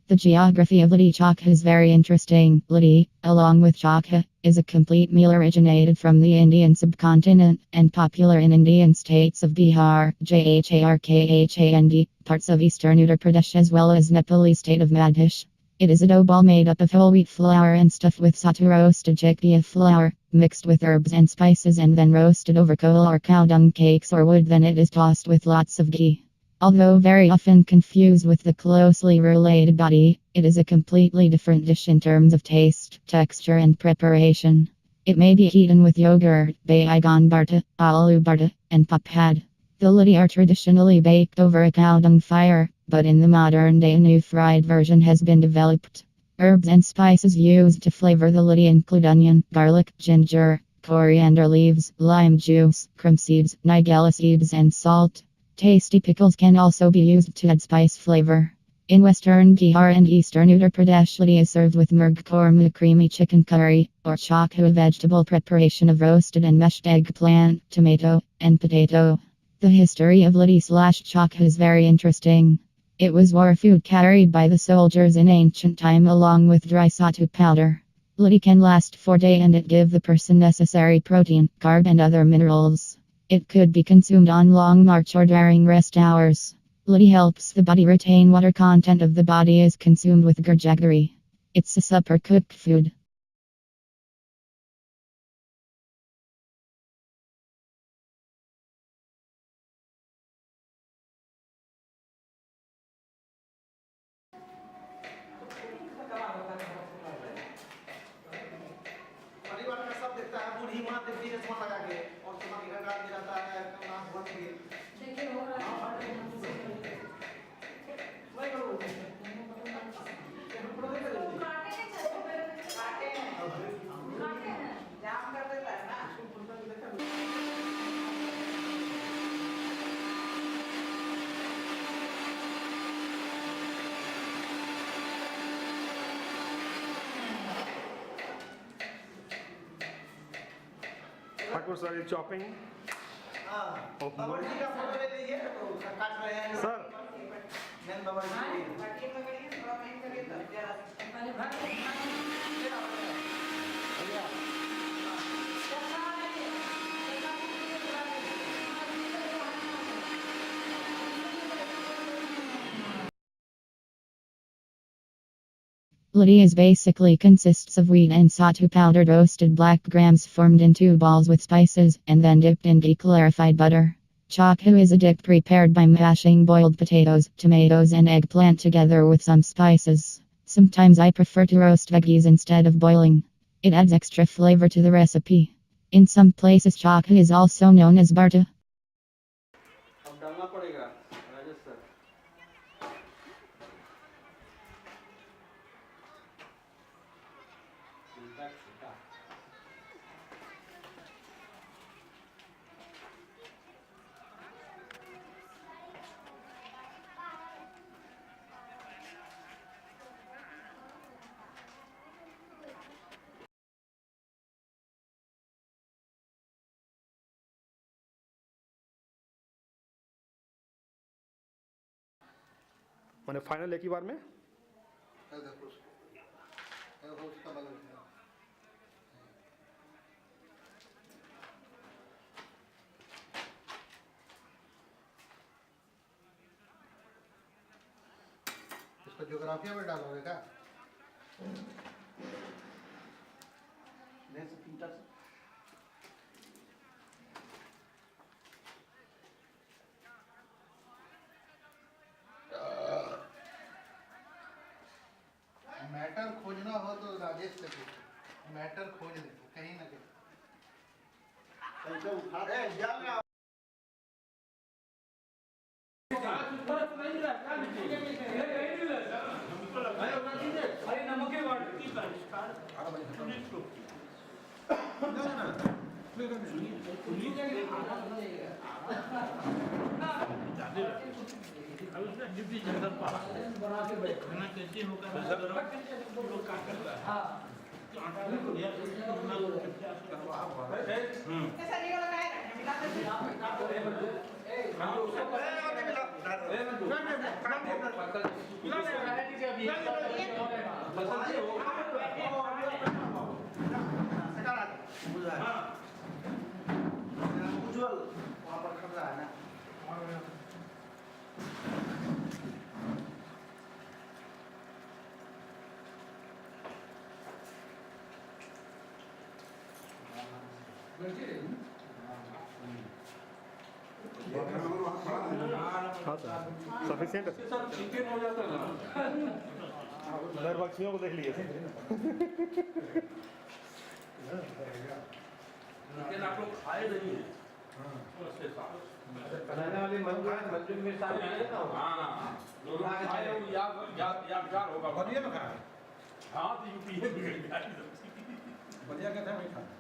The geography of LITTI-CHOKHA is very interesting. Litti, along with chokha, is a complete meal originated from the Indian subcontinent and popular in Indian states of Bihar, Jharkhand, parts of Eastern Uttar Pradesh as well as Nepalese state of Madhesh. It is a dough ball made up of whole wheat flour and stuffed with Sattu roasted chickpea flour, mixed with herbs and spices and then roasted over coal or cow-dung cakes or wood. Then it is tossed with lots of ghee. Although very often confused with the closely related Baati, it is a completely different dish in terms of taste, texture and preparation. It may be eaten with yogurt, baigan bharta, aloo bharta, and papad. The litti are traditionally baked over a cow-dung fire, but in the modern day a new fried version has been developed. Herbs and spices used to flavor the litti include onion, garlic, ginger, coriander leaves, lime juice, crumb seeds, nigella seeds and salt. Tasty pickles can also be used to add spice flavor. In western Bihar and eastern Uttar Pradesh, litti is served with murgh korma creamy chicken curry, or chokha, a vegetable preparation of roasted and mashed eggplant, tomato, and potato. The history of litti/chokha is very interesting. It was war food carried by the soldiers in ancient time along with dry sattu powder. Litti can last for a day and it give the person necessary protein, carb and other minerals. It could be consumed on long march or during rest hours. Litti helps the body retain water content of the body is consumed with gurjaggery. It's a supper cooked food. परिवार का सब देखता है, बूढ़ी माँ देखती है चश्मा लगा के और चश्मा की घटा दिया जाता है, नाक बंद के देखिए हो रहा है। वही करो काटे नहीं चलते, काटे हैं जाम कर देता है ना। Thakur sir is chopping. बाबा जी का फोटो ले लीजिए, काट रहे हैं Sir. मैन बाबा जी काटिए पकड़िए, थोड़ा मेहनत करिए तब जरा पहले भाग भैया Litti is basically consists of wheat and sattu powder roasted black grams formed into balls with spices and then dipped in ghee clarified butter. Chokha is a dip prepared by mashing boiled potatoes, tomatoes and eggplant together with some spices. Sometimes I prefer to roast veggies instead of boiling. It adds extra flavor to the recipe. In some places chokha is also known as bharta. अब डालना पड़ेगा Rajesh sir. मैंने final एक ही बार में इसको ज्योग्राफिया में डालोगे क्या? मैटर खोजना हो तो राजेश से पूछो, मैटर खोज दे कहीं ना कहीं। उठा दे जाल में डिप्टी जनरल बना के खाना कैसे होगा लोग क्या करता है कैसा नहीं लगा है मिला दे उज्जवल वहाँ पर खतरा है ना हाँ सर सफिशिएंट है सर चिकन हो जाता है ना दर बच्चियों को देख लिए लेकिन आप लोग खाए नहीं हैं उसके साथ बनाने वाली मंजू में शामिल है ना हाँ जो लोग खाए वो यादगार होगा बढ़िया में खाया हाँ तो यूपी है बिगड़ गया बढ़िया कहता है मैं खा